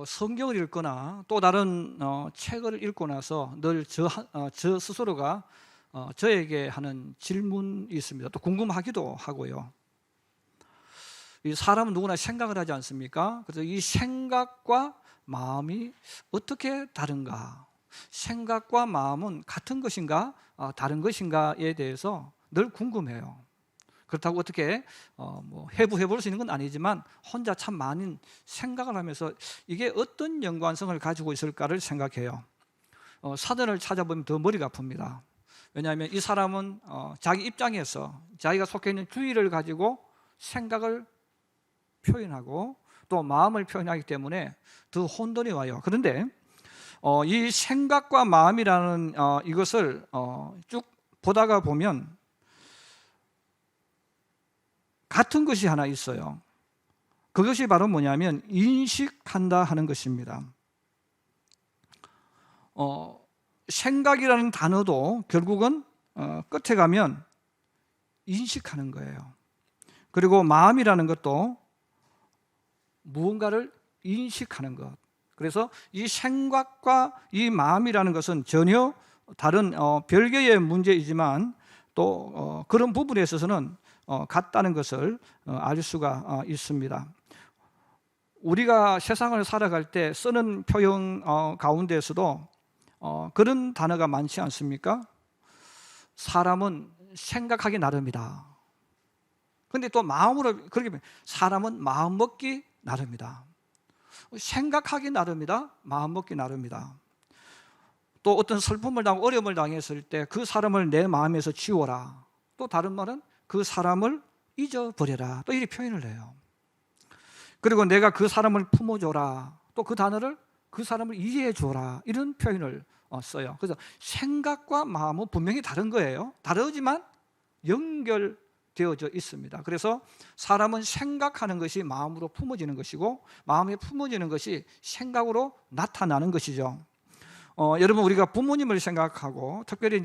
성경을 읽거나 또 다른 책을 읽고 나서 늘 저 스스로가 저에게 하는 질문이 있습니다. 또 궁금하기도 하고요. 이 사람은 누구나 생각을 하지 않습니까? 그래서 이 생각과 마음이 어떻게 다른가? 생각과 마음은 같은 것인가? 다른 것인가에 대해서 늘 궁금해요. 그렇다고 어떻게 해부해 볼 수 있는 건 아니지만 혼자 참 많은 생각을 하면서 이게 어떤 연관성을 가지고 있을까를 생각해요. 사전을 찾아보면 더 머리가 아픕니다. 왜냐하면 이 사람은 자기 입장에서 자기가 속해 있는 주의를 가지고 생각을 표현하고 또 마음을 표현하기 때문에 더 혼돈이 와요. 그런데 이 생각과 마음이라는 이것을 쭉 보다가 보면 같은 것이 하나 있어요. 그것이 바로 뭐냐면 인식한다 하는 것입니다. 생각이라는 단어도 결국은 끝에 가면 인식하는 거예요. 그리고 마음이라는 것도 무언가를 인식하는 것. 그래서 이 생각과 이 마음이라는 것은 전혀 다른 별개의 문제이지만 또 그런 부분에 있어서는 같다는 것을 알 수가 있습니다. 우리가 세상을 살아갈 때 쓰는 표현 가운데에서도 그런 단어가 많지 않습니까? 사람은 생각하기 나름이다. 그런데 또 마음으로 그렇게 사람은 마음 먹기 나름이다. 생각하기 나름이다. 마음 먹기 나름이다. 또 어떤 슬픔을 당하고 어려움을 당했을 때 그 사람을 내 마음에서 지워라. 또 다른 말은 그 사람을 잊어버려라. 또 이렇게 표현을 해요. 그리고 내가 그 사람을 품어줘라. 또 그 단어를 그 사람을 이해해줘라. 이런 표현을 써요. 그래서 생각과 마음은 분명히 다른 거예요. 다르지만 연결되어져 있습니다. 그래서 사람은 생각하는 것이 마음으로 품어지는 것이고 마음에 품어지는 것이 생각으로 나타나는 것이죠. 여러분, 우리가 부모님을 생각하고 특별히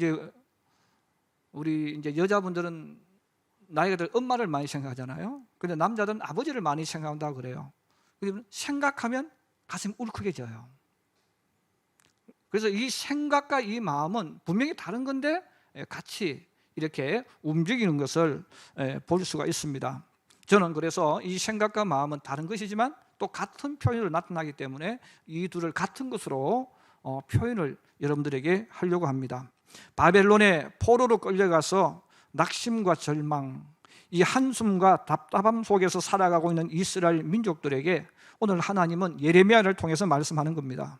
우리 여자분들은 나이가 들 엄마를 많이 생각하잖아요. 근데 남자들은 아버지를 많이 생각한다고 그래요. 생각하면 가슴이 울컥해져요. 그래서 이 생각과 이 마음은 분명히 다른 건데 같이 이렇게 움직이는 것을 볼 수가 있습니다. 저는 그래서 이 생각과 마음은 다른 것이지만 또 같은 표현으로 나타나기 때문에 이 둘을 같은 것으로 표현을 여러분들에게 하려고 합니다. 바벨론의 포로로 끌려가서 낙심과 절망, 이 한숨과 답답함 속에서 살아가고 있는 이스라엘 민족들에게 오늘 하나님은 예레미야를 통해서 말씀하는 겁니다.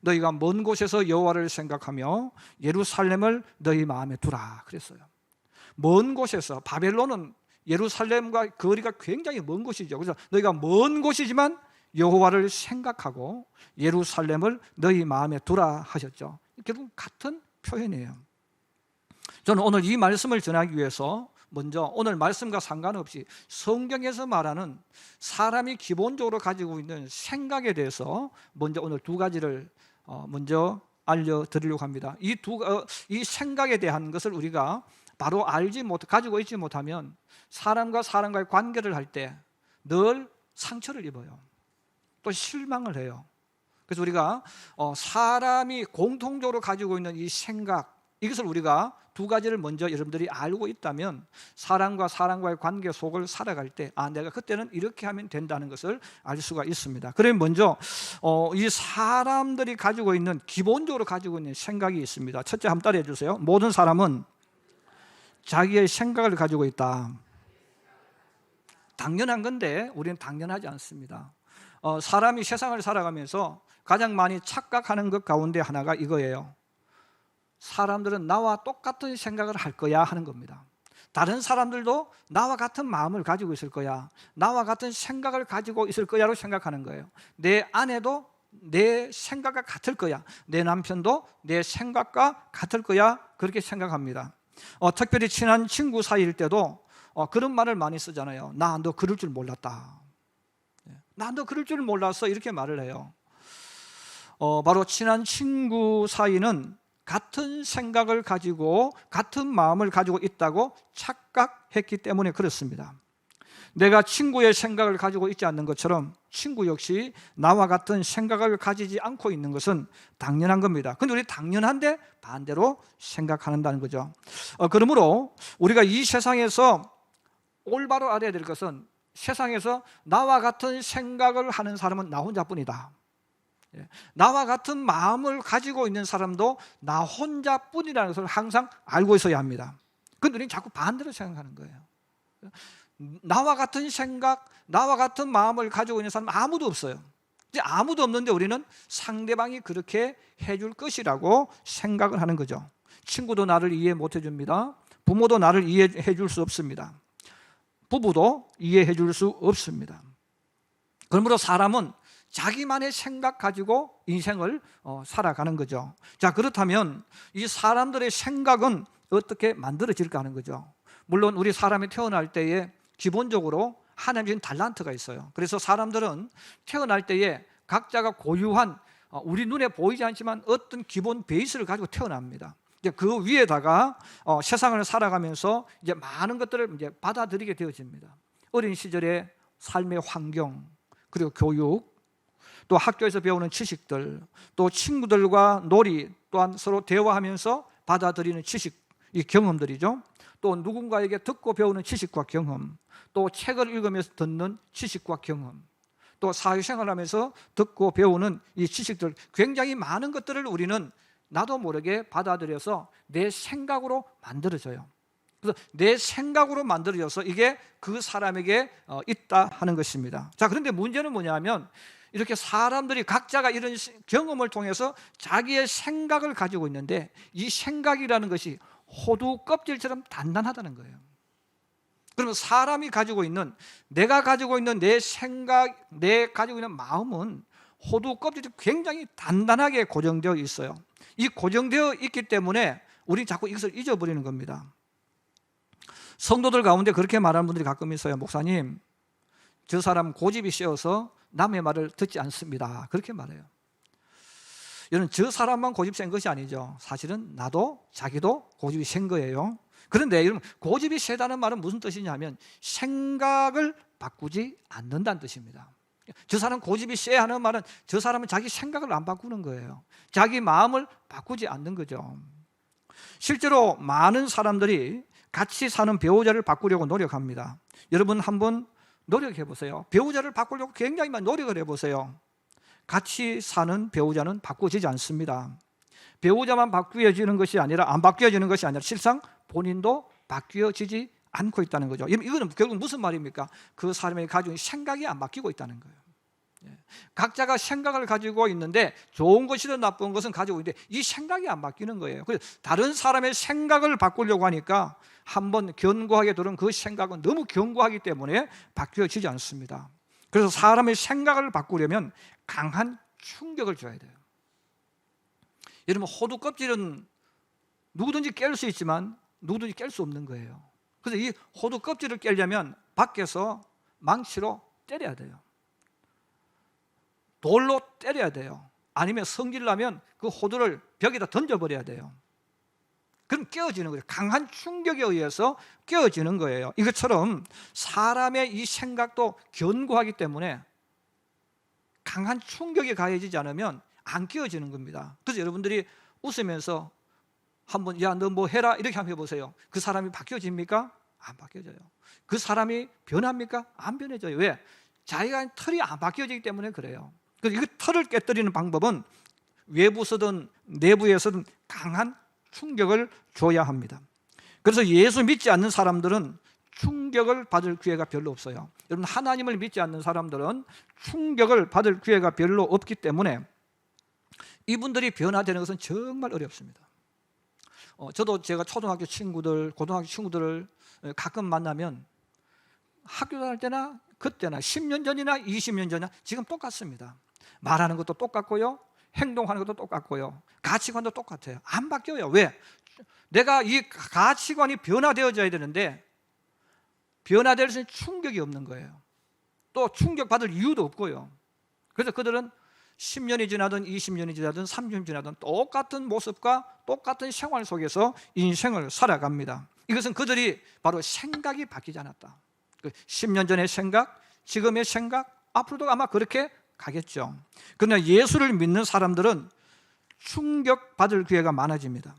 너희가 먼 곳에서 여호와를 생각하며 예루살렘을 너희 마음에 두라 그랬어요. 먼 곳에서, 바벨론은 예루살렘과 거리가 굉장히 먼 곳이죠. 그래서 너희가 먼 곳이지만 여호와를 생각하고 예루살렘을 너희 마음에 두라 하셨죠. 결국 같은 표현이에요. 저는 오늘 이 말씀을 전하기 위해서 먼저 오늘 말씀과 상관없이 성경에서 말하는 사람이 기본적으로 가지고 있는 생각에 대해서 먼저 오늘 두 가지를 먼저 알려드리려고 합니다. 이 생각에 대한 것을 우리가 바로 가지고 있지 못하면 사람과 사람과의 관계를 할 때 늘 상처를 입어요. 또 실망을 해요. 그래서 우리가 사람이 공통적으로 가지고 있는 이 생각, 이것을 우리가 두 가지를 먼저 여러분들이 알고 있다면 사람과 사람과의 관계 속을 살아갈 때 내가 그때는 이렇게 하면 된다는 것을 알 수가 있습니다. 그러면 먼저 이 사람들이 가지고 있는, 기본적으로 가지고 있는 생각이 있습니다. 첫째 한번 따라해 주세요. 모든 사람은 자기의 생각을 가지고 있다. 당연한 건데 우리는 당연하지 않습니다. 사람이 세상을 살아가면서 가장 많이 착각하는 것 가운데 하나가 이거예요. 사람들은 나와 똑같은 생각을 할 거야 하는 겁니다. 다른 사람들도 나와 같은 마음을 가지고 있을 거야, 나와 같은 생각을 가지고 있을 거야로 생각하는 거예요. 내 아내도 내 생각과 같을 거야, 내 남편도 내 생각과 같을 거야, 그렇게 생각합니다. 특별히 친한 친구 사이일 때도 그런 말을 많이 쓰잖아요. 나 너 그럴 줄 몰랐다. 나 너 그럴 줄 몰랐어, 이렇게 말을 해요. 바로 친한 친구 사이는 같은 생각을 가지고 같은 마음을 가지고 있다고 착각했기 때문에 그렇습니다. 내가 친구의 생각을 가지고 있지 않는 것처럼 친구 역시 나와 같은 생각을 가지지 않고 있는 것은 당연한 겁니다. 근데 우리 당연한데 반대로 생각한다는 거죠. 그러므로 우리가 이 세상에서 올바로 알아야 될 것은 세상에서 나와 같은 생각을 하는 사람은 나 혼자뿐이다. 나와 같은 마음을 가지고 있는 사람도 나 혼자뿐이라는 것을 항상 알고 있어야 합니다. 근데 우리는 자꾸 반대로 생각하는 거예요. 나와 같은 생각, 나와 같은 마음을 가지고 있는 사람은 아무도 없어요. 이제 아무도 없는데 우리는 상대방이 그렇게 해줄 것이라고 생각을 하는 거죠. 친구도 나를 이해 못 해줍니다. 부모도 나를 이해해 줄 수 없습니다. 부부도 이해해 줄 수 없습니다. 그러므로 사람은 자기만의 생각 가지고 인생을 살아가는 거죠. 자, 그렇다면 이 사람들의 생각은 어떻게 만들어질까 하는 거죠. 물론 우리 사람이 태어날 때에 기본적으로 하나님이 준 달란트가 있어요. 그래서 사람들은 태어날 때에 각자가 고유한 우리 눈에 보이지 않지만 어떤 기본 베이스를 가지고 태어납니다. 그 위에다가 세상을 살아가면서 이제 많은 것들을 이제 받아들이게 되어집니다. 어린 시절의 삶의 환경, 그리고 교육, 또 학교에서 배우는 지식들, 또 친구들과 놀이, 또한 서로 대화하면서 받아들이는 지식, 이 경험들이죠. 또 누군가에게 듣고 배우는 지식과 경험, 또 책을 읽으면서 듣는 지식과 경험, 또 사회생활하면서 듣고 배우는 이 지식들, 굉장히 많은 것들을 우리는 나도 모르게 받아들여서 내 생각으로 만들어져요. 그래서 내 생각으로 만들어져서 이게 그 사람에게 있다 하는 것입니다. 자, 그런데 문제는 뭐냐면 이렇게 사람들이 각자가 이런 경험을 통해서 자기의 생각을 가지고 있는데 이 생각이라는 것이 호두 껍질처럼 단단하다는 거예요. 그러면 사람이 가지고 있는, 내가 가지고 있는 내 생각, 내 가지고 있는 마음은 호두 껍질이 굉장히 단단하게 고정되어 있어요. 이 고정되어 있기 때문에 우리는 자꾸 이것을 잊어버리는 겁니다. 성도들 가운데 그렇게 말하는 분들이 가끔 있어요. 목사님, 저 사람 고집이 세어서 남의 말을 듣지 않습니다. 그렇게 말해요. 여러분, 저 사람만 고집 센 것이 아니죠. 사실은 나도 자기도 고집이 센 거예요. 그런데 여러분, 고집이 세다는 말은 무슨 뜻이냐면 생각을 바꾸지 않는다는 뜻입니다. 저 사람 고집이 세 하는 말은 저 사람은 자기 생각을 안 바꾸는 거예요. 자기 마음을 바꾸지 않는 거죠. 실제로 많은 사람들이 같이 사는 배우자를 바꾸려고 노력합니다. 여러분 한번 노력해 보세요. 배우자를 바꾸려고 굉장히 많이 노력을 해보세요. 같이 사는 배우자는 바꾸어지지 않습니다. 배우자만 바뀌어지는 것이 아니라, 안 바뀌어지는 것이 아니라 실상 본인도 바뀌어지지 않고 있다는 거죠. 이거는 결국 무슨 말입니까? 그 사람이 가지고 있는 생각이 안 바뀌고 있다는 거예요. 각자가 생각을 가지고 있는데 좋은 것이든 나쁜 것은 가지고 있는데 이 생각이 안 바뀌는 거예요. 그래서 다른 사람의 생각을 바꾸려고 하니까 한번 견고하게 들은 그 생각은 너무 견고하기 때문에 바뀌어지지 않습니다. 그래서 사람의 생각을 바꾸려면 강한 충격을 줘야 돼요. 여러분, 호두 껍질은 누구든지 깰 수 있지만 누구든지 깰 수 없는 거예요. 그래서 이 호두 껍질을 깨려면 밖에서 망치로 때려야 돼요. 돌로 때려야 돼요. 아니면 성질나면 그 호두를 벽에다 던져버려야 돼요. 그럼 깨어지는 거예요. 강한 충격에 의해서 깨어지는 거예요. 이것처럼 사람의 이 생각도 견고하기 때문에 강한 충격이 가해지지 않으면 안 깨어지는 겁니다. 그래서 여러분들이 웃으면서 한번 야, 너 뭐 해라 이렇게 한번 해보세요. 그 사람이 바뀌어집니까? 안 바뀌어져요. 그 사람이 변합니까? 안 변해져요. 왜? 자기가 틀이 안 바뀌어지기 때문에 그래요. 그래서 이 틀을 깨뜨리는 방법은 외부서든 내부에서든 강한 충격을 줘야 합니다. 그래서 예수 믿지 않는 사람들은 충격을 받을 기회가 별로 없어요. 여러분, 하나님을 믿지 않는 사람들은 충격을 받을 기회가 별로 없기 때문에 이분들이 변화되는 것은 정말 어렵습니다. 저도 제가 초등학교 친구들, 고등학교 친구들을 가끔 만나면 학교 다닐 때나 그때나 10년 전이나 20년 전이나 지금 똑같습니다. 말하는 것도 똑같고요, 행동하는 것도 똑같고요, 가치관도 똑같아요. 안 바뀌어요. 왜? 내가 이 가치관이 변화되어져야 되는데 변화될 수 있는 충격이 없는 거예요. 또 충격받을 이유도 없고요. 그래서 그들은 10년이 지나든 20년이 지나든 30년이 지나든 똑같은 모습과 똑같은 생활 속에서 인생을 살아갑니다. 이것은 그들이 바로 생각이 바뀌지 않았다. 10년 전의 생각, 지금의 생각, 앞으로도 아마 그렇게 가겠죠. 그러나 예수를 믿는 사람들은 충격받을 기회가 많아집니다.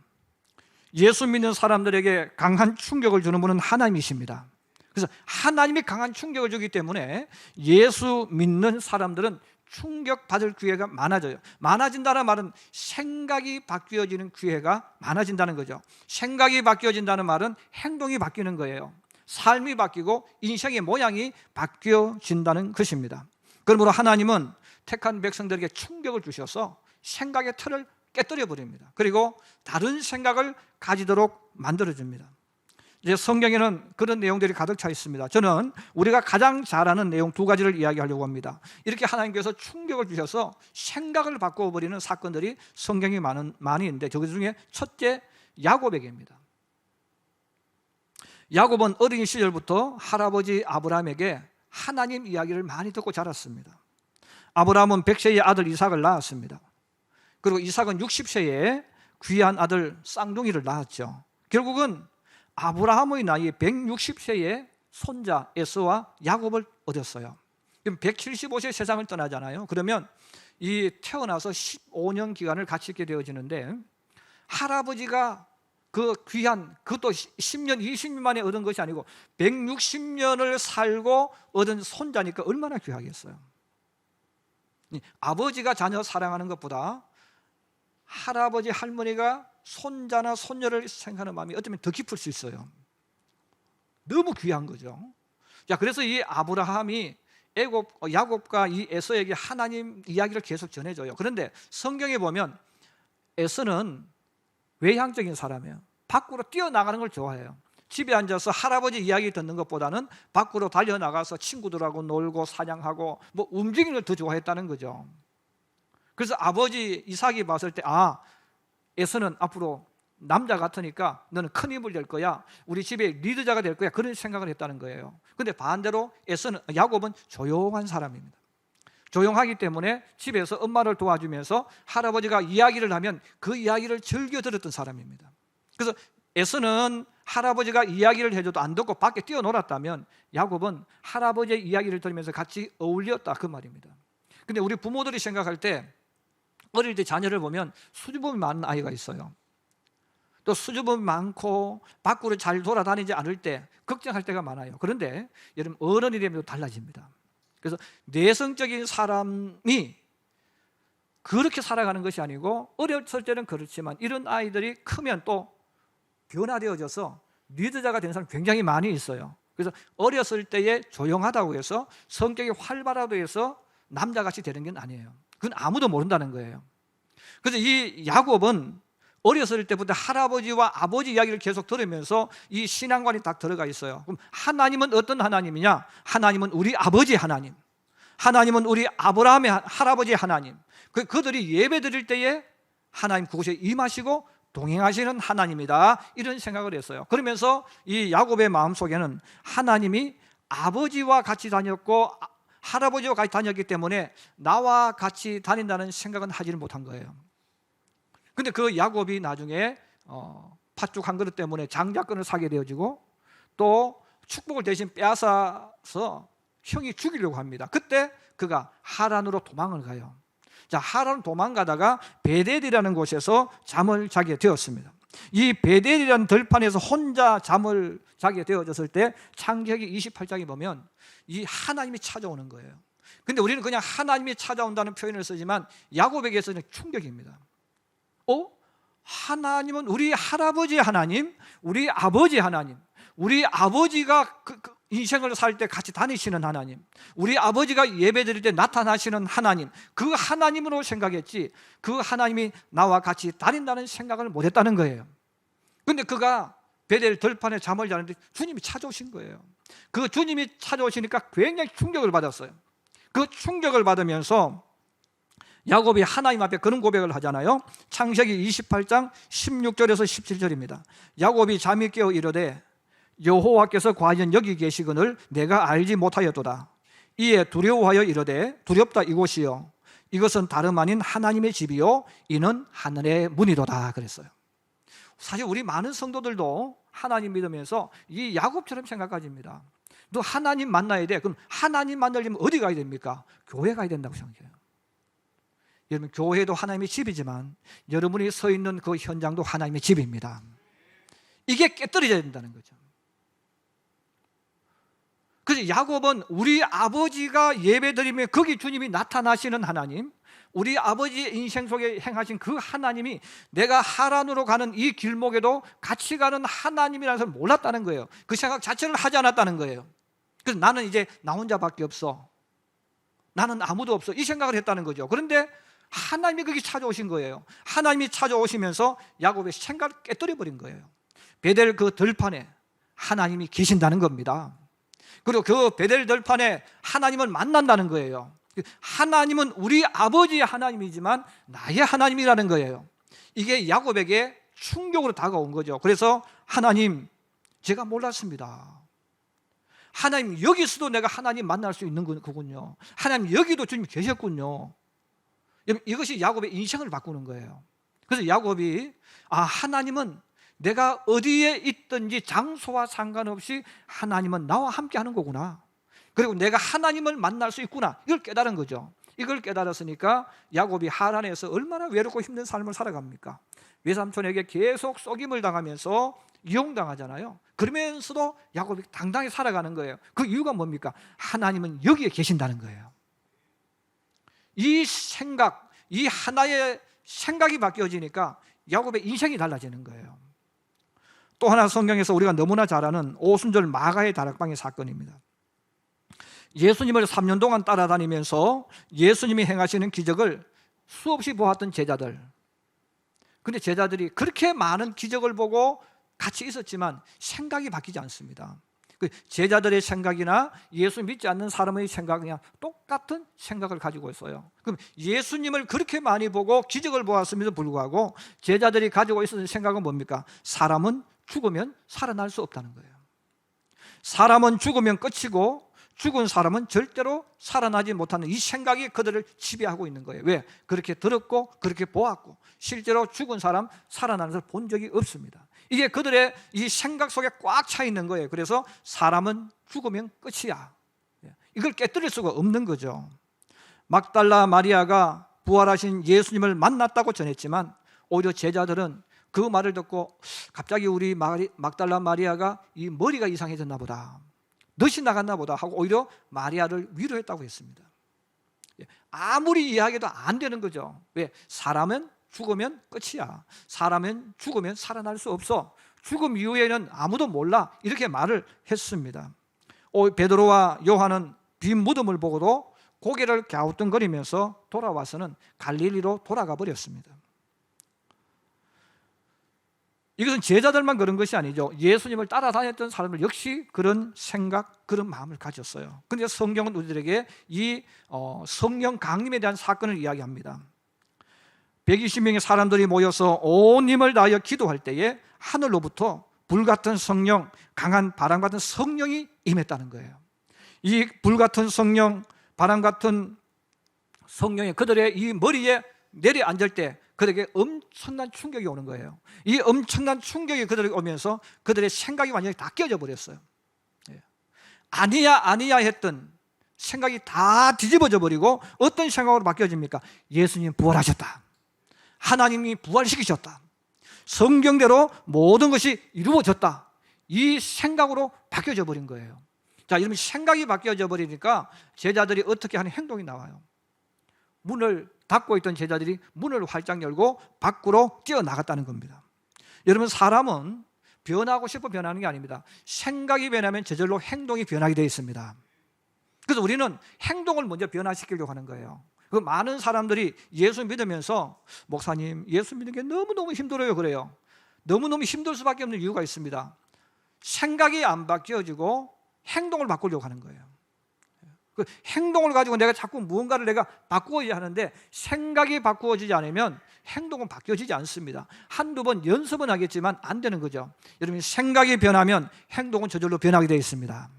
예수 믿는 사람들에게 강한 충격을 주는 분은 하나님이십니다. 그래서 하나님이 강한 충격을 주기 때문에 예수 믿는 사람들은 충격받을 기회가 많아져요. 많아진다는 말은 생각이 바뀌어지는 기회가 많아진다는 거죠. 생각이 바뀌어진다는 말은 행동이 바뀌는 거예요. 삶이 바뀌고 인생의 모양이 바뀌어진다는 것입니다. 그러므로 하나님은 택한 백성들에게 충격을 주셔서 생각의 틀을 깨뜨려 버립니다. 그리고 다른 생각을 가지도록 만들어줍니다. 이제 성경에는 그런 내용들이 가득 차 있습니다. 저는 우리가 가장 잘 아는 내용 두 가지를 이야기하려고 합니다. 이렇게 하나님께서 충격을 주셔서 생각을 바꿔버리는 사건들이 성경에 많이 있는데 그 중에 첫째, 야곱에게입니다. 야곱은 어린 시절부터 할아버지 아브라함에게 하나님 이야기를 많이 듣고 자랐습니다. 아브라함은 100세의 아들 이삭을 낳았습니다. 그리고 이삭은 60세에 귀한 아들 쌍둥이를 낳았죠. 결국은 아브라함의 나이 160세에 손자 에서와 야곱을 얻었어요. 그럼 175세 세상을 떠나잖아요. 그러면 이 태어나서 15년 기간을 같이 있게 되어지는데 할아버지가 그 귀한 그것도 10년, 20년 만에 얻은 것이 아니고 160년을 살고 얻은 손자니까 얼마나 귀하겠어요. 아버지가 자녀 사랑하는 것보다 할아버지, 할머니가 손자나 손녀를 생각하는 마음이 어쩌면 더 깊을 수 있어요. 너무 귀한 거죠. 자, 그래서 이 아브라함이 야곱과 이 에서에게 하나님 이야기를 계속 전해줘요. 그런데 성경에 보면 에서는 외향적인 사람이에요. 밖으로 뛰어나가는 걸 좋아해요. 집에 앉아서 할아버지 이야기 듣는 것보다는 밖으로 달려나가서 친구들하고 놀고 사냥하고 뭐 움직이는 걸 더 좋아했다는 거죠. 그래서 아버지 이삭이 봤을 때 에서는 앞으로 남자 같으니까 너는 큰 힘을 될 거야, 우리 집의 리더자가 될 거야, 그런 생각을 했다는 거예요. 그런데 반대로 야곱은 조용한 사람입니다. 조용하기 때문에 집에서 엄마를 도와주면서 할아버지가 이야기를 하면 그 이야기를 즐겨 들었던 사람입니다. 그래서 에서는 할아버지가 이야기를 해줘도 안 듣고 밖에 뛰어놀았다면 야곱은 할아버지의 이야기를 들으면서 같이 어울렸다, 그 말입니다. 근데 우리 부모들이 생각할 때 어릴 때 자녀를 보면 수줍음이 많은 아이가 있어요. 또 수줍음이 많고 밖으로 잘 돌아다니지 않을 때 걱정할 때가 많아요. 그런데 여러분, 어른이 되면 달라집니다. 그래서 내성적인 사람이 그렇게 살아가는 것이 아니고, 어렸을 때는 그렇지만 이런 아이들이 크면 또 변화되어져서 리더자가 되는 사람이 굉장히 많이 있어요. 그래서 어렸을 때에 조용하다고 해서 성격이 활발하다고 해서 남자같이 되는 건 아니에요. 그건 아무도 모른다는 거예요. 그래서 이 야곱은 어렸을 때부터 할아버지와 아버지 이야기를 계속 들으면서 이 신앙관이 딱 들어가 있어요. 그럼 하나님은 어떤 하나님이냐? 하나님은 우리 아버지 하나님, 하나님은 우리 아브라함의 할아버지 하나님, 그들이 예배 드릴 때에 하나님 그곳에 임하시고 동행하시는 하나님이다, 이런 생각을 했어요. 그러면서 이 야곱의 마음속에는 하나님이 아버지와 같이 다녔고 할아버지와 같이 다녔기 때문에 나와 같이 다닌다는 생각은 하지를 못한 거예요. 근데 그 야곱이 나중에 팥죽 한 그릇 때문에 장자권을 사게 되어지고 또 축복을 대신 빼앗아서 형이 죽이려고 합니다. 그때 그가 하란으로 도망을 가요. 자, 하란 도망가다가 베델이라는 곳에서 잠을 자게 되었습니다. 이 베델이라는 들판에서 혼자 잠을 자게 되어졌을 때 창세기 28장에 보면 이 하나님이 찾아오는 거예요. 근데 우리는 그냥 하나님이 찾아온다는 표현을 쓰지만 야곱에게서는 충격입니다. 하나님은 우리 할아버지 하나님, 우리 아버지 하나님, 우리 아버지가 인생을 살 때 같이 다니시는 하나님, 우리 아버지가 예배드릴 때 나타나시는 하나님, 그 하나님으로 생각했지 그 하나님이 나와 같이 다닌다는 생각을 못했다는 거예요. 근데 그가 베델 들판에 잠을 자는데 주님이 찾아오신 거예요. 그 주님이 찾아오시니까 굉장히 충격을 받았어요. 그 충격을 받으면서 야곱이 하나님 앞에 그런 고백을 하잖아요. 창세기 28장 16절에서 17절입니다. 야곱이 잠이 깨어 이르되 여호와께서 과연 여기 계시거늘 내가 알지 못하였도다. 이에 두려워하여 이르되 두렵다 이곳이요 이것은 다름 아닌 하나님의 집이요 이는 하늘의 문이로다, 그랬어요. 사실 우리 많은 성도들도 하나님 믿으면서 이 야곱처럼 생각하십니다. 너 하나님 만나야 돼. 그럼 하나님 만나려면 어디 가야 됩니까? 교회 가야 된다고 생각해요. 여러분, 교회도 하나님의 집이지만 여러분이 서 있는 그 현장도 하나님의 집입니다. 이게 깨뜨려져야 된다는 거죠. 그래서 야곱은 우리 아버지가 예배드리면 거기 주님이 나타나시는 하나님, 우리 아버지의 인생 속에 행하신 그 하나님이 내가 하란으로 가는 이 길목에도 같이 가는 하나님이라는 것을 몰랐다는 거예요. 그 생각 자체를 하지 않았다는 거예요. 그래서 나는 이제 나 혼자밖에 없어, 나는 아무도 없어, 이 생각을 했다는 거죠. 그런데 하나님이 거기 찾아오신 거예요. 하나님이 찾아오시면서 야곱의 생각을 깨뜨려버린 거예요. 베델 그 들판에 하나님이 계신다는 겁니다. 그리고 그 베델 들판에 하나님을 만난다는 거예요. 하나님은 우리 아버지의 하나님이지만 나의 하나님이라는 거예요. 이게 야곱에게 충격으로 다가온 거죠. 그래서 하나님, 제가 몰랐습니다. 하나님, 여기서도 내가 하나님 만날 수 있는 거군요. 하나님, 여기도 주님 계셨군요. 이것이 야곱의 인생을 바꾸는 거예요. 그래서 야곱이 하나님은 내가 어디에 있든지 장소와 상관없이 하나님은 나와 함께 하는 거구나. 그리고 내가 하나님을 만날 수 있구나. 이걸 깨달은 거죠. 이걸 깨달았으니까 야곱이 하란에서 얼마나 외롭고 힘든 삶을 살아갑니까? 외삼촌에게 계속 속임을 당하면서 이용당하잖아요. 그러면서도 야곱이 당당히 살아가는 거예요. 그 이유가 뭡니까? 하나님은 여기에 계신다는 거예요. 이 생각, 이 하나의 생각이 바뀌어지니까 야곱의 인생이 달라지는 거예요. 또 하나 성경에서 우리가 너무나 잘 아는 오순절 마가의 다락방의 사건입니다. 예수님을 3년 동안 따라다니면서 예수님이 행하시는 기적을 수없이 보았던 제자들, 근데 제자들이 그렇게 많은 기적을 보고 같이 있었지만 생각이 바뀌지 않습니다. 제자들의 생각이나 예수 믿지 않는 사람의 생각이랑 똑같은 생각을 가지고 있어요. 그럼 예수님을 그렇게 많이 보고 기적을 보았음에도 불구하고 제자들이 가지고 있었던 생각은 뭡니까? 사람은 죽으면 살아날 수 없다는 거예요. 사람은 죽으면 끝이고 죽은 사람은 절대로 살아나지 못하는 이 생각이 그들을 지배하고 있는 거예요. 왜? 그렇게 들었고 그렇게 보았고 실제로 죽은 사람 살아나는 것을 본 적이 없습니다. 이게 그들의 이 생각 속에 꽉 차 있는 거예요. 그래서 사람은 죽으면 끝이야. 이걸 깨뜨릴 수가 없는 거죠. 막달라 마리아가 부활하신 예수님을 만났다고 전했지만 오히려 제자들은 그 말을 듣고 갑자기 우리 막달라 마리아가 이 머리가 이상해졌나 보다, 넛이 나갔나 보다 하고 오히려 마리아를 위로했다고 했습니다. 아무리 이야기해도 안 되는 거죠. 왜? 사람은 죽으면 끝이야. 사람은 죽으면 살아날 수 없어. 죽음 이후에는 아무도 몰라. 이렇게 말을 했습니다. 베드로와 요한은 빈 무덤을 보고도 고개를 갸우뚱거리면서 돌아와서는 갈릴리로 돌아가 버렸습니다. 이것은 제자들만 그런 것이 아니죠. 예수님을 따라다녔던 사람들 역시 그런 생각, 그런 마음을 가졌어요. 그런데 성경은 우리들에게 이 성령 강림에 대한 사건을 이야기합니다. 120명의 사람들이 모여서 온 힘을 다하여 기도할 때에 하늘로부터 불같은 성령, 강한 바람 같은 성령이 임했다는 거예요. 이 불같은 성령, 바람 같은 성령이 그들의 이 머리에 내려앉을 때 그들에게 엄청난 충격이 오는 거예요. 이 엄청난 충격이 그들에게 오면서 그들의 생각이 완전히 다 깨져 버렸어요. 아니야 아니야 했던 생각이 다 뒤집어져 버리고 어떤 생각으로 바뀌어집니까? 예수님 부활하셨다, 하나님이 부활시키셨다, 성경대로 모든 것이 이루어졌다, 이 생각으로 바뀌어져 버린 거예요. 자, 이러면 생각이 바뀌어져 버리니까 제자들이 어떻게 하는 행동이 나와요. 문을 닫고 있던 제자들이 문을 활짝 열고 밖으로 뛰어나갔다는 겁니다. 여러분, 사람은 변하고 싶어 변하는 게 아닙니다. 생각이 변하면 저절로 행동이 변하게 되어 있습니다. 그래서 우리는 행동을 먼저 변화시키려고 하는 거예요. 그 많은 사람들이 예수 믿으면서 목사님, 예수 믿는 게 너무너무 힘들어요 그래요. 너무너무 힘들 수밖에 없는 이유가 있습니다. 생각이 안 바뀌어지고 행동을 바꾸려고 하는 거예요. 그 행동을 가지고 내가 자꾸 무언가를 내가 바꾸어야 하는데 생각이 바꾸어지지 않으면 행동은 바뀌어지지 않습니다. 한두 번 연습은 하겠지만 안 되는 거죠. 여러분, 생각이 변하면 행동은 저절로 변하게 되어 있습니다.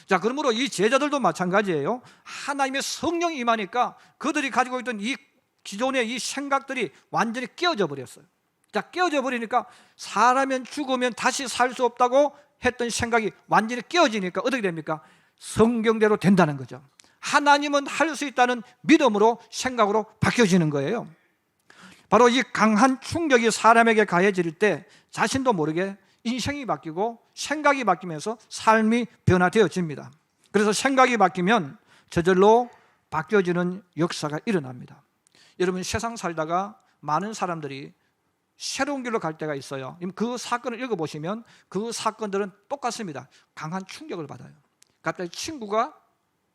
자, 그러므로 이 제자들도 마찬가지예요. 하나님의 성령이 임하니까 그들이 가지고 있던 이 기존의 이 생각들이 완전히 깨어져 버렸어요. 자, 깨어져 버리니까 사람은 죽으면 다시 살 수 없다고 했던 생각이 완전히 깨어지니까 어떻게 됩니까? 성경대로 된다는 거죠. 하나님은 할 수 있다는 믿음으로 생각으로 바뀌어지는 거예요. 바로 이 강한 충격이 사람에게 가해질 때 자신도 모르게 인생이 바뀌고 생각이 바뀌면서 삶이 변화되어집니다. 그래서 생각이 바뀌면 저절로 바뀌어지는 역사가 일어납니다. 여러분, 세상 살다가 많은 사람들이 새로운 길로 갈 때가 있어요. 그 사건을 읽어보시면 그 사건들은 똑같습니다. 강한 충격을 받아요. 갑자기 친구가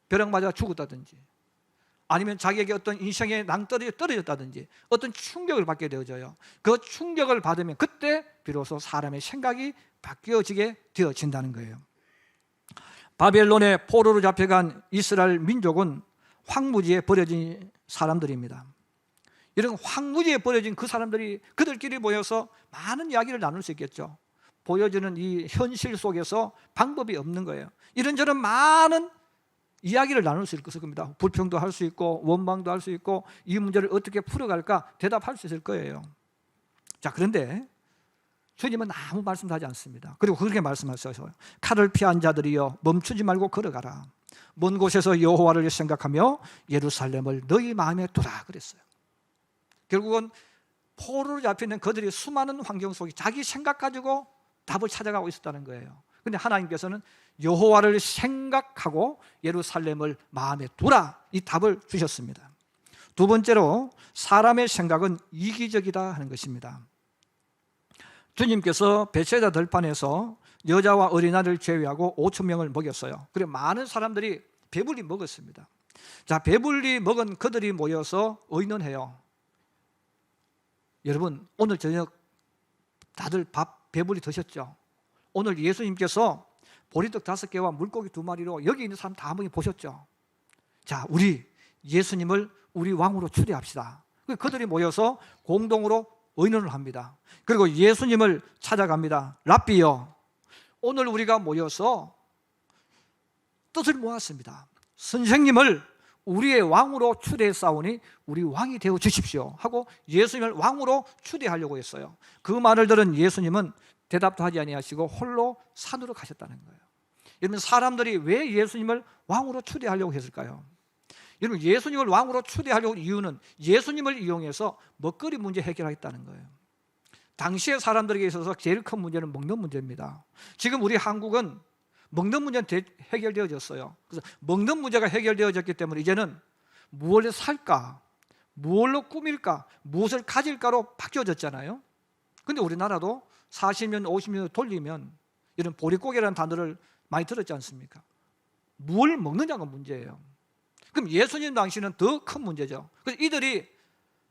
벼락 맞아 죽었다든지, 아니면 자기에게 어떤 인생의 낭떠러지가 떨어졌다든지 어떤 충격을 받게 되어져요. 그 충격을 받으면 그때 비로소 사람의 생각이 바뀌어지게 되어진다는 거예요. 바벨론의 포로로 잡혀간 이스라엘 민족은 황무지에 버려진 사람들입니다. 이런 황무지에 버려진 그 사람들이 그들끼리 모여서 많은 이야기를 나눌 수 있겠죠. 보여지는 이 현실 속에서 방법이 없는 거예요. 이런저런 많은 이야기를 나눌 수 있을 겁니다. 불평도 할 수 있고 원망도 할 수 있고 이 문제를 어떻게 풀어갈까 대답할 수 있을 거예요. 자, 그런데 주님은 아무 말씀도 하지 않습니다. 그리고 그렇게 말씀하셔서 칼을 피한 자들이여 멈추지 말고 걸어가라. 먼 곳에서 여호와를 생각하며 예루살렘을 너희 마음에 두라 그랬어요. 결국은 포로로 잡혀있는 그들이 수많은 환경 속에 자기 생각 가지고 답을 찾아가고 있었다는 거예요. 그런데 하나님께서는 여호와를 생각하고 예루살렘을 마음에 두라, 이 답을 주셨습니다. 두 번째로 사람의 생각은 이기적이다 하는 것입니다. 주님께서 베세다 들판에서 여자와 어린아이를 제외하고 5천 명을 먹였어요. 그리고 많은 사람들이 배불리 먹었습니다. 자, 배불리 먹은 그들이 모여서 의논해요. 여러분, 오늘 저녁 다들 밥 배불리 드셨죠? 오늘 예수님께서 보리떡 5개와 물고기 2마리로 여기 있는 사람 다 한번 보셨죠? 자, 우리 예수님을 우리 왕으로 추대합시다. 그들이 모여서 공동으로 의논을 합니다. 그리고 예수님을 찾아갑니다. 랍비여, 오늘 우리가 모여서 뜻을 모았습니다. 선생님을 우리의 왕으로 추대했사오니 우리 왕이 되어 주십시오 하고 예수님을 왕으로 추대하려고 했어요. 그 말을 들은 예수님은 대답도 하지 아니하시고 홀로 산으로 가셨다는 거예요. 여러분, 사람들이 왜 예수님을 왕으로 추대하려고 했을까요? 여러분, 예수님을 왕으로 추대하려고 한 이유는 예수님을 이용해서 먹거리 문제 해결하겠다는 거예요. 당시의 사람들에게 있어서 제일 큰 문제는 먹는 문제입니다. 지금 우리 한국은 먹는 문제는 해결되어졌어요. 그래서 먹는 문제가 해결되어졌기 때문에 이제는 무엇을 살까, 무엇로 꾸밀까, 무엇을 가질까로 바뀌어졌잖아요. 그런데 우리나라도 40년, 50년 돌리면 이런 보릿고개라는 단어를 많이 들었지 않습니까? 뭘 먹느냐가 문제예요. 그럼 예수님 당시는 더 큰 문제죠. 그래서 이들이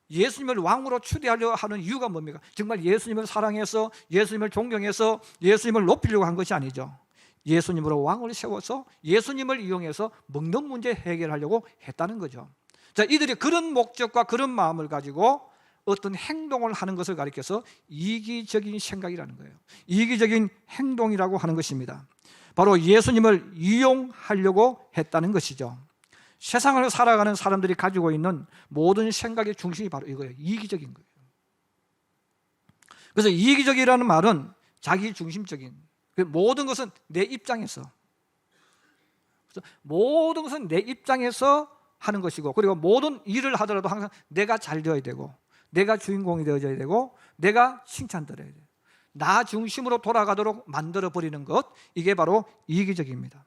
예수님을 왕으로 추대하려 하는 이유가 뭡니까? 정말 예수님을 사랑해서 예수님을 존경해서 예수님을 높이려고 한 것이 아니죠. 예수님으로 왕을 세워서 예수님을 이용해서 먹는 문제 해결하려고 했다는 거죠. 자, 이들이 그런 목적과 그런 마음을 가지고 어떤 행동을 하는 것을 가리켜서 이기적인 생각이라는 거예요. 이기적인 행동이라고 하는 것입니다. 바로 예수님을 이용하려고 했다는 것이죠. 세상을 살아가는 사람들이 가지고 있는 모든 생각의 중심이 바로 이거예요. 이기적인 거예요. 그래서 이기적이라는 말은 자기중심적인, 모든 것은 내 입장에서, 모든 것은 내 입장에서 하는 것이고, 그리고 모든 일을 하더라도 항상 내가 잘 되어야 되고, 내가 주인공이 되어져야 되고, 내가 칭찬드려야 돼요. 나 중심으로 돌아가도록 만들어버리는 것, 이게 바로 이기적입니다.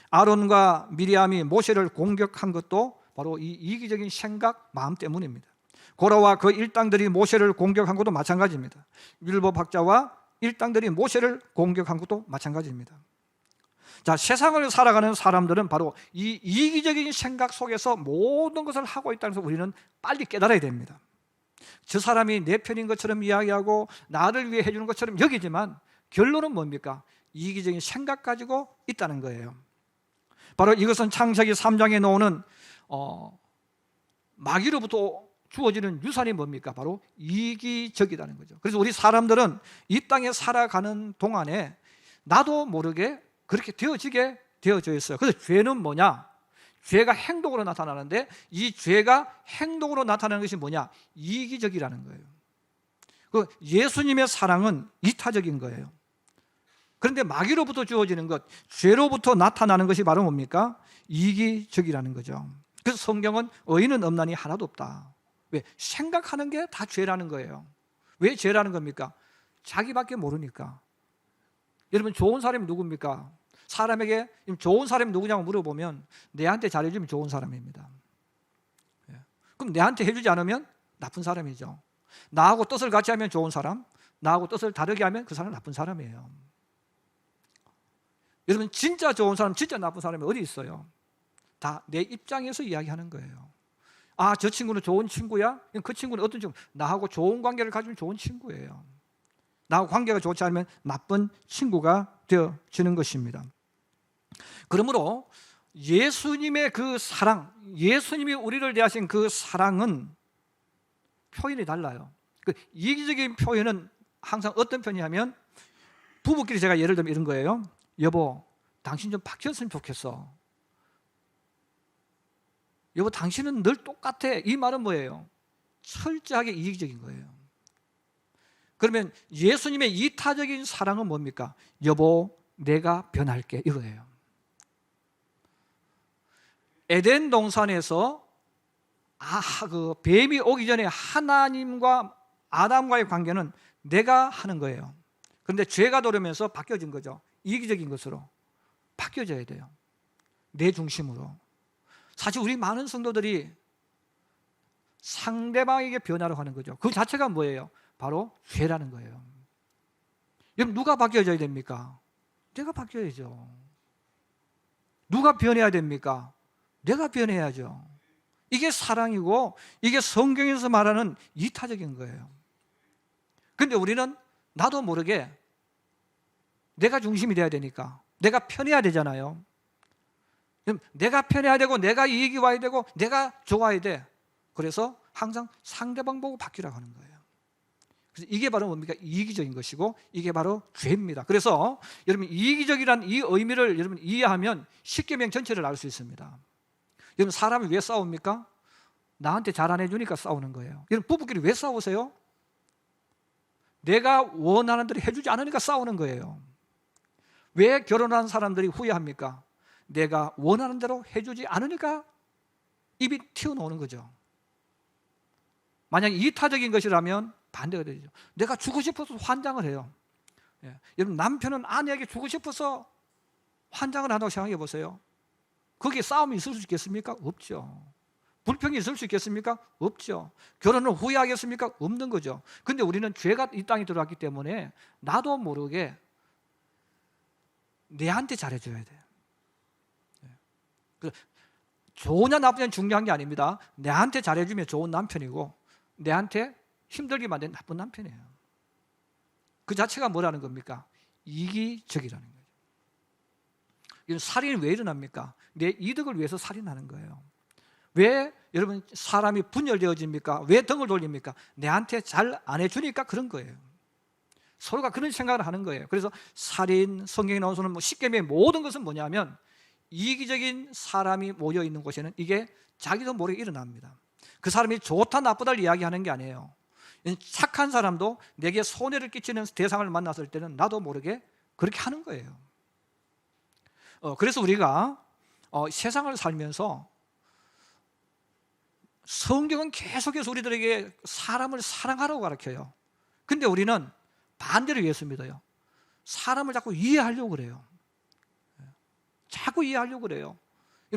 아론과 미리암이 모세를 공격한 것도 바로 이 이기적인 생각, 마음 때문입니다. 고라와 그 일당들이 모세를 공격한 것도 마찬가지입니다. 율법학자와 일당들이 모세를 공격한 것도 마찬가지입니다. 자, 세상을 살아가는 사람들은 바로 이 이기적인 생각 속에서 모든 것을 하고 있다는 것을 우리는 빨리 깨달아야 됩니다. 저 사람이 내 편인 것처럼 이야기하고 나를 위해 해주는 것처럼 여기지만 결론은 뭡니까? 이기적인 생각 가지고 있다는 거예요. 바로 이것은 창세기 3장에 나오는 마귀로부터 주어지는 유산이 뭡니까? 바로 이기적이라는 거죠. 그래서 우리 사람들은 이 땅에 살아가는 동안에 나도 모르게 그렇게 되어져 있어요. 그래서 죄는 뭐냐? 죄가 행동으로 나타나는데 이 죄가 행동으로 나타나는 것이 뭐냐? 이기적이라는 거예요. 그 예수님의 사랑은 이타적인 거예요. 그런데 마귀로부터 주어지는 것, 죄로부터 나타나는 것이 바로 뭡니까? 이기적이라는 거죠. 그래서 성경은 의인은 없나니 하나도 없다. 왜? 생각하는 게 다 죄라는 거예요. 왜 죄라는 겁니까? 자기밖에 모르니까. 여러분, 좋은 사람이 누굽니까? 사람에게 좋은 사람이 누구냐고 물어보면 내한테 잘해주면 좋은 사람입니다. 그럼 내한테 해주지 않으면 나쁜 사람이죠. 나하고 뜻을 같이 하면 좋은 사람, 나하고 뜻을 다르게 하면 그 사람은 나쁜 사람이에요. 여러분, 진짜 좋은 사람, 진짜 나쁜 사람이 어디 있어요? 다 내 입장에서 이야기하는 거예요. 아, 저 친구는 좋은 친구야? 그 친구는 어떤 친구? 나하고 좋은 관계를 가지면 좋은 친구예요. 나하고 관계가 좋지 않으면 나쁜 친구가 되어지는 것입니다. 그러므로 예수님의 그 사랑, 예수님이 우리를 대하신 그 사랑은 표현이 달라요. 그 이기적인 표현은 항상 어떤 표현이냐면, 부부끼리 제가 예를 들면 이런 거예요. 여보, 당신 좀 바뀌었으면 좋겠어. 여보, 당신은 늘 똑같아. 이 말은 뭐예요? 철저하게 이기적인 거예요. 그러면 예수님의 이타적인 사랑은 뭡니까? 여보, 내가 변할게, 이거예요. 에덴 동산에서 그 뱀이 오기 전에 하나님과 아담과의 관계는 내가 하는 거예요. 그런데 죄가 들어오면서 바뀌어진 거죠. 이기적인 것으로 바뀌어져야 돼요. 내 중심으로. 사실 우리 많은 성도들이 상대방에게 변하려고 하는 거죠. 그 자체가 뭐예요? 바로 죄라는 거예요. 여러분, 누가 바뀌어져야 됩니까? 내가 바뀌어야죠. 누가 변해야 됩니까? 내가 변해야죠. 이게 사랑이고 이게 성경에서 말하는 이타적인 거예요. 그런데 우리는 나도 모르게 내가 중심이 돼야 되니까 내가 편해야 되잖아요. 내가 편해야 되고 내가 이익이 와야 되고 내가 좋아야 돼. 그래서 항상 상대방 보고 바뀌라고 하는 거예요. 그래서 이게 바로 뭡니까? 이기적인 것이고 이게 바로 죄입니다. 그래서 여러분, 이기적이란 이 의미를 여러분 이해하면 십계명 전체를 알 수 있습니다. 여러분, 사람이 왜 싸웁니까? 나한테 잘 안 해주니까 싸우는 거예요. 여러분, 부부끼리 왜 싸우세요? 내가 원하는 대로 해주지 않으니까 싸우는 거예요. 왜 결혼한 사람들이 후회합니까? 내가 원하는 대로 해주지 않으니까 입이 튀어나오는 거죠. 만약 이타적인 것이라면 반대가 되죠. 내가 주고 싶어서 환장을 해요. 여러분, 남편은 아내에게 주고 싶어서 환장을 한다고 생각해 보세요. 거기에 싸움이 있을 수 있겠습니까? 없죠. 불평이 있을 수 있겠습니까? 없죠. 결혼을 후회하겠습니까? 없는 거죠. 근데 우리는 죄가 이 땅에 들어왔기 때문에 나도 모르게 내한테 잘해줘야 돼요. 좋으냐 나쁘냐 중요한 게 아닙니다. 내한테 잘해주면 좋은 남편이고 내한테 힘들게 만든 나쁜 남편이에요. 그 자체가 뭐라는 겁니까? 이기적이라는 거예요. 이런 살인이 왜 일어납니까? 내 이득을 위해서 살인하는 거예요. 왜 여러분 사람이 분열되어집니까? 왜 등을 돌립니까? 내한테 잘 안 해주니까 그런 거예요. 서로가 그런 생각을 하는 거예요. 그래서 살인, 성경에 나온 소는 십계명의 모든 것은 뭐냐면 이기적인 사람이 모여 있는 곳에는 이게 자기도 모르게 일어납니다. 그 사람이 좋다 나쁘다를 이야기하는 게 아니에요. 착한 사람도 내게 손해를 끼치는 대상을 만났을 때는 나도 모르게 그렇게 하는 거예요. 그래서 우리가 세상을 살면서 성경은 계속해서 우리들에게 사람을 사랑하라고 가르쳐요. 근데 우리는 반대로 예수 믿어요. 사람을 자꾸 이해하려고 그래요. 자꾸 이해하려고 그래요.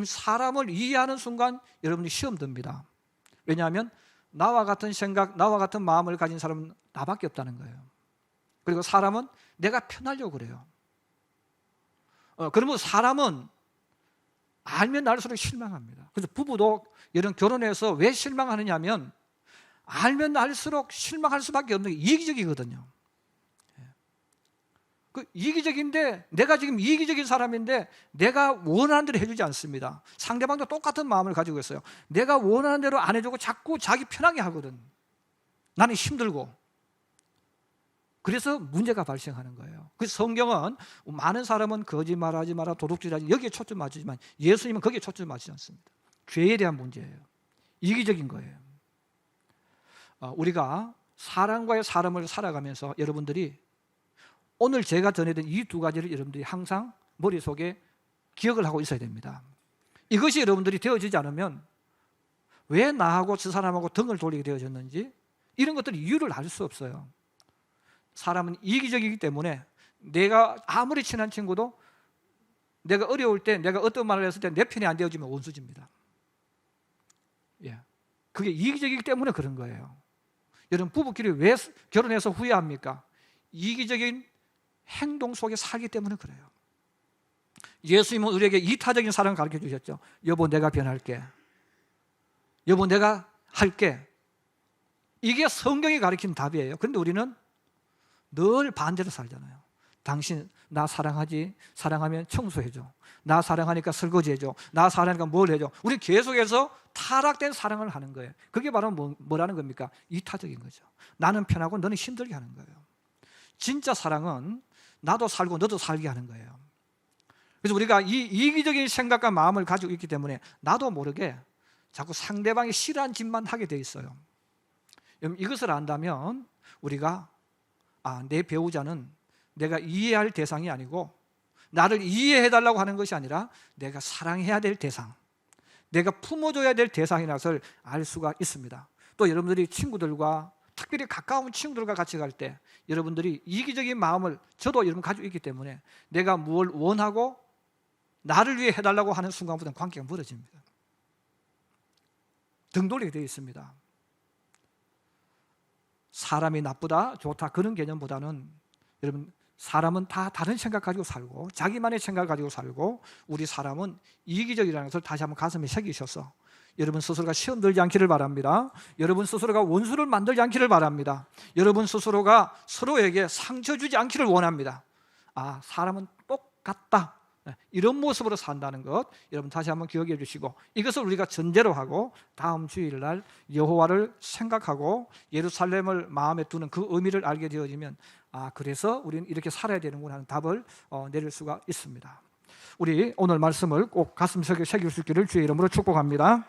사람을 이해하는 순간 여러분이 시험 듭니다. 왜냐하면 나와 같은 생각, 나와 같은 마음을 가진 사람은 나밖에 없다는 거예요. 그리고 사람은 내가 편하려고 그래요. 그러면 사람은 알면 알수록 실망합니다. 그래서 부부도 이런 결혼해서 왜 실망하느냐 하면 알면 알수록 실망할 수밖에 없는 게 이기적이거든요. 그 이기적인데 내가 지금 이기적인 사람인데 내가 원하는 대로 해주지 않습니다. 상대방도 똑같은 마음을 가지고 있어요. 내가 원하는 대로 안 해주고 자꾸 자기 편하게 하거든. 나는 힘들고. 그래서 문제가 발생하는 거예요. 그래서 성경은 많은 사람은 거짓말하지 마라, 도둑질하지 여기에 초점 맞추지만 예수님은 거기에 초점 맞추지 않습니다. 죄에 대한 문제예요. 이기적인 거예요. 우리가 사람과의 사람을 살아가면서 여러분들이 오늘 제가 전해드린 이 두 가지를 여러분들이 항상 머릿속에 기억을 하고 있어야 됩니다. 이것이 여러분들이 되어지지 않으면 왜 나하고 저 사람하고 등을 돌리게 되어졌는지 이런 것들 이유를 알 수 없어요. 사람은 이기적이기 때문에 내가 아무리 친한 친구도 내가 어려울 때 내가 어떤 말을 했을 때 내 편이 안 되어지면 원수집니다. 예. 그게 이기적이기 때문에 그런 거예요. 여러분 부부끼리 왜 결혼해서 후회합니까? 이기적인 행동 속에 살기 때문에 그래요. 예수님은 우리에게 이타적인 사랑을 가르쳐 주셨죠. 여보 내가 변할게. 여보 내가 할게. 이게 성경이 가르치는 답이에요. 그런데 우리는 늘 반대로 살잖아요. 당신 나 사랑하지? 사랑하면 청소해줘. 나 사랑하니까 설거지해줘. 나 사랑하니까 뭘 해줘. 우리 계속해서 타락된 사랑을 하는 거예요. 그게 바로 뭐라는 겁니까? 이타적인 거죠. 나는 편하고 너는 힘들게 하는 거예요. 진짜 사랑은 나도 살고 너도 살게 하는 거예요. 그래서 우리가 이 이기적인 생각과 마음을 가지고 있기 때문에 나도 모르게 자꾸 상대방이 싫어하는 짓만 하게 돼 있어요. 이것을 안다면 우리가 내 배우자는 내가 이해할 대상이 아니고 나를 이해해달라고 하는 것이 아니라 내가 사랑해야 될 대상, 내가 품어줘야 될 대상인 것을 알 수가 있습니다. 또 여러분들이 친구들과 특별히 가까운 친구들과 같이 갈 때 여러분들이 이기적인 마음을 저도 여러분 가지고 있기 때문에 내가 뭘 원하고 나를 위해 해달라고 하는 순간부터는 관계가 멀어집니다. 등 돌리게 되어 있습니다. 사람이 나쁘다, 좋다 그런 개념보다는 여러분 사람은 다 다른 생각 가지고 살고 자기만의 생각을 가지고 살고 우리 사람은 이기적이라는 것을 다시 한번 가슴에 새기셔서 여러분 스스로가 시험 들지 않기를 바랍니다. 여러분 스스로가 원수를 만들지 않기를 바랍니다. 여러분 스스로가 서로에게 상처 주지 않기를 원합니다. 사람은 똑같다. 이런 모습으로 산다는 것 여러분 다시 한번 기억해 주시고 이것을 우리가 전제로 하고 다음 주일날 여호와를 생각하고 예루살렘을 마음에 두는 그 의미를 알게 되어지면 그래서 우리는 이렇게 살아야 되는구나 하는 답을 내릴 수가 있습니다. 우리 오늘 말씀을 꼭 가슴속에 새길 수 있기를 주의 이름으로 축복합니다.